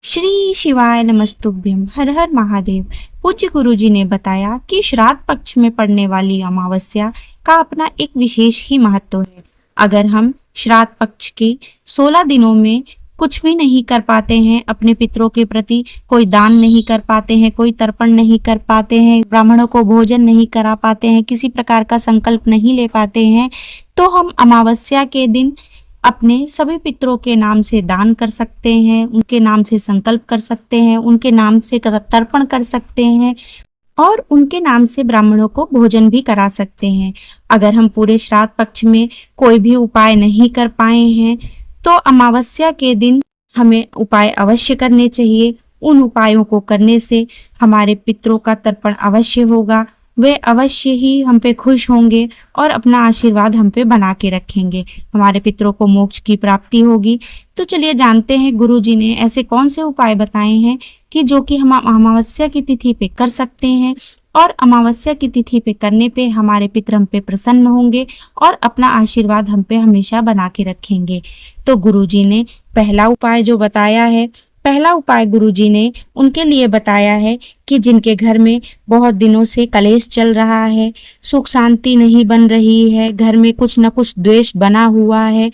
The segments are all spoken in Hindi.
श्री शिवाय नमस्तुभ्यम। हर हर महादेव। पूज्य गुरु जी ने बताया कि श्राद्ध पक्ष में पड़ने वाली अमावस्या का अपना एक विशेष ही महत्व है। अगर हम श्राद्ध पक्ष के 16 दिनों में कुछ भी नहीं कर पाते हैं, अपने पितरों के प्रति कोई दान नहीं कर पाते हैं, कोई तर्पण नहीं कर पाते हैं, ब्राह्मणों को भोजन नहीं करा पाते हैं, किसी प्रकार का संकल्प नहीं ले पाते हैं, तो हम अमावस्या के दिन अपने सभी पितरों के नाम से दान कर सकते हैं, उनके नाम से संकल्प कर सकते हैं, उनके नाम से तर्पण कर सकते हैं और उनके नाम से ब्राह्मणों को भोजन भी करा सकते हैं। अगर हम पूरे श्राद्ध पक्ष में कोई भी उपाय नहीं कर पाए हैं तो अमावस्या के दिन हमें उपाय अवश्य करने चाहिए। उन उपायों को करने से हमारे पितरों का तर्पण अवश्य होगा, वे अवश्य ही हम पे खुश होंगे और अपना आशीर्वाद हम पे बना के रखेंगे, हमारे पितरों को मोक्ष की प्राप्ति होगी। तो चलिए जानते हैं गुरु जी ने ऐसे कौन से उपाय बताए हैं कि जो कि हम अमावस्या की तिथि पे कर सकते हैं और अमावस्या की तिथि पे करने पे हमारे पितर हम पे प्रसन्न होंगे और अपना आशीर्वाद हम पे हमेशा बना के रखेंगे। तो गुरु जी ने पहला उपाय जो बताया है, पहला उपाय गुरुजी ने उनके लिए बताया है कि जिनके घर में बहुत दिनों से कलेश चल रहा है, सुख शांति नहीं बन रही है, घर में कुछ न कुछ द्वेष बना हुआ है,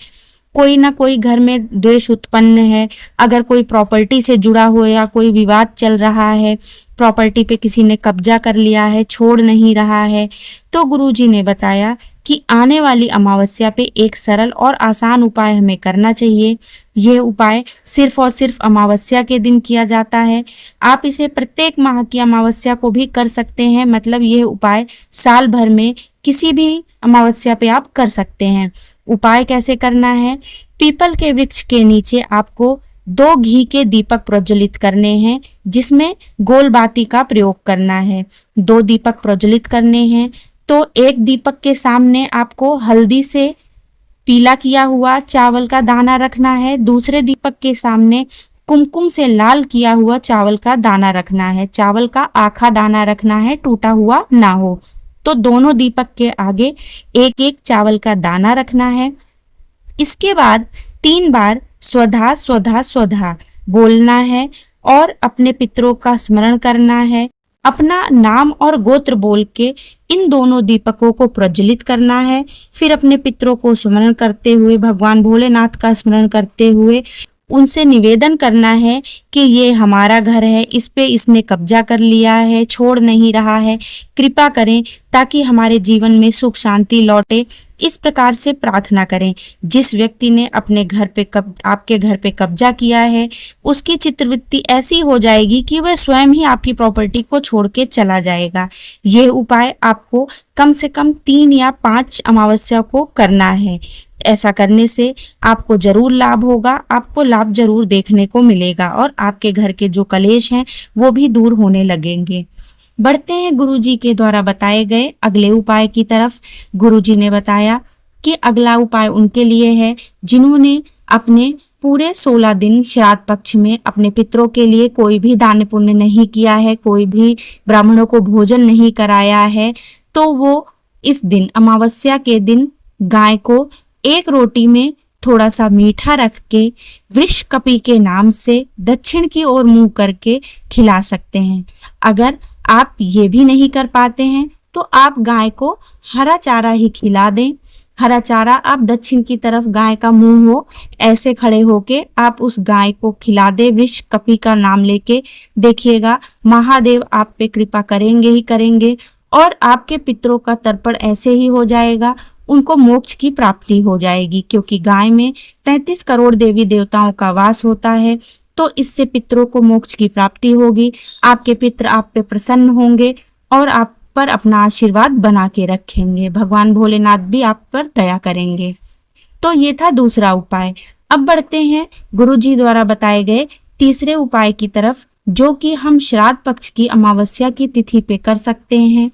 कोई ना कोई घर में द्वेष उत्पन्न है, अगर कोई प्रॉपर्टी से जुड़ा हुआ या कोई विवाद चल रहा है, प्रॉपर्टी पे किसी ने कब्जा कर लिया है, छोड़ नहीं रहा है, तो गुरुजी ने बताया कि आने वाली अमावस्या पे एक सरल और आसान उपाय हमें करना चाहिए। यह उपाय सिर्फ और सिर्फ अमावस्या के दिन किया जाता है। आप इसे प्रत्येक माह की अमावस्या को भी कर सकते हैं, मतलब यह उपाय साल भर में किसी भी अमावस्या पे आप कर सकते हैं। उपाय कैसे करना है? पीपल के वृक्ष के नीचे आपको 2 घी के दीपक प्रज्वलित करने हैं, जिसमें गोल बाती का प्रयोग करना है। 2 दीपक प्रज्वलित करने हैं तो एक दीपक के सामने आपको हल्दी से पीला किया हुआ चावल का दाना रखना है, दूसरे दीपक के सामने कुमकुम से लाल किया हुआ चावल का दाना रखना है। चावल का आखा दाना रखना है, टूटा हुआ ना हो। तो दोनों दीपक के आगे एक एक चावल का दाना रखना है। इसके बाद 3 बार स्वधा स्वधा स्वधा बोलना है और अपने पितरों का स्मरण करना है। अपना नाम और गोत्र बोल के इन दोनों दीपकों को प्रज्वलित करना है। फिर अपने पितरों को स्मरण करते हुए, भगवान भोलेनाथ का स्मरण करते हुए उनसे निवेदन करना है कि ये हमारा घर है, इस पे इसने कब्जा कर लिया है, छोड़ नहीं रहा है, कृपा करें ताकि हमारे जीवन में सुख शांति लौटे। इस प्रकार से प्रार्थना करें। जिस व्यक्ति ने अपने घर पे आपके घर पे कब्जा किया है, उसकी चित्तवृत्ति ऐसी हो जाएगी कि वह स्वयं ही आपकी प्रॉपर्टी को छोड़ के चला जाएगा। यह उपाय आपको कम से कम 3 या 5 अमावस्या को करना है। ऐसा करने से आपको जरूर लाभ होगा, आपको लाभ जरूर देखने को मिलेगा और आपके घर के जो कलेश हैं वो भी दूर होने लगेंगे। बढ़ते हैं गुरुजी के द्वारा बताए गए अगले उपाय की तरफ। गुरुजी ने बताया कि अगला उपाय उनके लिए है जिन्होंने अपने पूरे 16 दिन श्राद्ध पक्ष में अपने पितरों के लिए कोई भी दान पुण्य नहीं किया है, कोई भी ब्राह्मणों को भोजन नहीं कराया है, तो वो इस दिन अमावस्या के दिन गाय को एक रोटी में थोड़ा सा मीठा रख के वृष कपि के नाम से दक्षिण की ओर मुंह करके खिला सकते हैं। अगर आप ये भी नहीं कर पाते हैं तो आप गाय को हरा चारा ही खिला दें। हरा चारा आप दक्षिण की तरफ गाय का मुंह हो ऐसे खड़े होके आप उस गाय को खिला दे, वृष कपि का नाम लेके। देखिएगा महादेव आप पे कृपा करेंगे ही करेंगे और आपके पितरों का तर्पण ऐसे ही हो जाएगा, उनको मोक्ष की प्राप्ति हो जाएगी। क्योंकि गाय में 33 करोड़ देवी देवताओं का वास होता है, तो इससे पितरों को मोक्ष की प्राप्ति होगी। आपके पितर आप पे प्रसन्न होंगे और आप पर अपना आशीर्वाद बना के रखेंगे। भगवान भोलेनाथ भी आप पर दया करेंगे। तो ये था दूसरा उपाय। अब बढ़ते हैं गुरुजी द्वारा बताए गए तीसरे उपाय की तरफ, जो कि हम श्राद्ध पक्ष की अमावस्या की तिथि पे कर सकते हैं।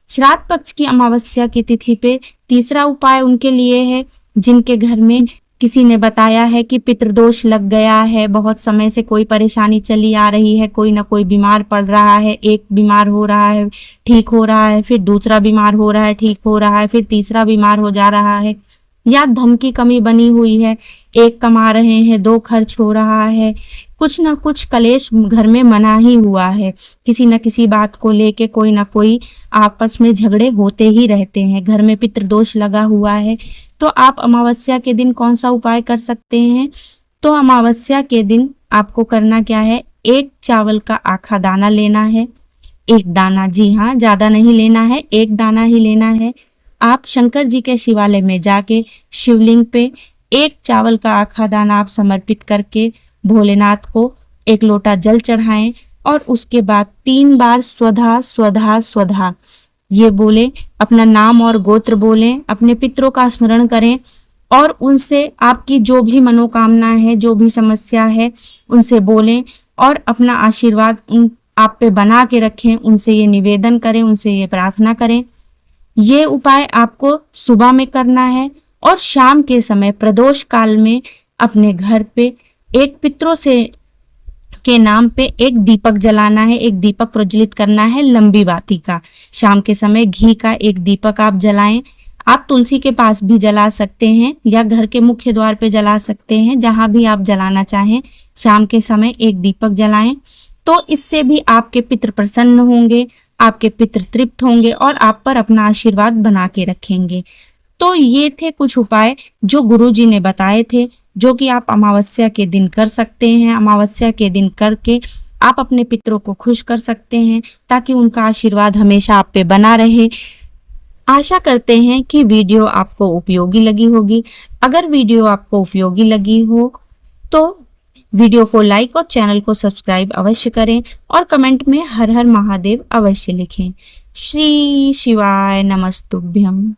श्राद्ध पक्ष की अमावस्या की तिथि पे तीसरा उपाय उनके लिए है जिनके घर में किसी ने बताया है कि पितृदोष लग गया है, बहुत समय से कोई परेशानी चली आ रही है, कोई ना कोई बीमार पड़ रहा है, एक बीमार हो रहा है ठीक हो रहा है, फिर दूसरा बीमार हो रहा है ठीक हो रहा है, फिर तीसरा बीमार हो जा रहा है। या धन की कमी बनी हुई है, एक कमा रहे हैं, दो खर्च हो रहा है, कुछ ना कुछ कलेश घर में मना ही हुआ है, किसी न किसी बात को लेके कोई ना कोई आपस में झगड़े होते ही रहते हैं, घर में पितृदोष लगा हुआ है, तो आप अमावस्या के दिन कौन सा उपाय कर सकते हैं? तो अमावस्या के दिन आपको करना क्या है, एक चावल का आखा दाना लेना है, एक दाना, जी हाँ, ज्यादा नहीं लेना है, एक दाना ही लेना है। आप शंकर जी के शिवालय में जाके शिवलिंग पे एक चावल का आखा दाना आप समर्पित करके भोलेनाथ को एक लोटा जल चढ़ाएं और उसके बाद 3 बार स्वधा स्वधा स्वधा ये बोले, अपना नाम और गोत्र बोलें, अपने पितरों का स्मरण करें और उनसे आपकी जो भी मनोकामना है, जो भी समस्या है, उनसे बोलें और अपना आशीर्वाद उन आप पे बना के रखें, उनसे ये निवेदन करें, उनसे ये प्रार्थना करें। ये उपाय आपको सुबह में करना है और शाम के समय प्रदोष काल में अपने घर पे एक पितरों से के नाम पे एक दीपक जलाना है, एक दीपक प्रज्वलित करना है लंबी बाती का। शाम के समय घी का एक दीपक आप जलाएं। आप तुलसी के पास भी जला सकते हैं या घर के मुख्य द्वार पे जला सकते हैं, जहां भी आप जलाना चाहें। शाम के समय एक दीपक जलाएं, तो इससे भी आपके पितृ प्रसन्न होंगे, आपके पितृ तृप्त होंगे और आप पर अपना आशीर्वाद बना के रखेंगे। तो ये थे कुछ उपाय जो गुरुजी ने बताए थे, जो कि आप अमावस्या के दिन कर सकते हैं। अमावस्या के दिन करके आप अपने पितरों को खुश कर सकते हैं ताकि उनका आशीर्वाद हमेशा आप पे बना रहे। आशा करते हैं कि वीडियो आपको उपयोगी लगी होगी। अगर वीडियो आपको उपयोगी लगी हो तो वीडियो को लाइक और चैनल को सब्सक्राइब अवश्य करें और कमेंट में हर हर महादेव अवश्य लिखें। श्री शिवाय नमस्तुभ्यम।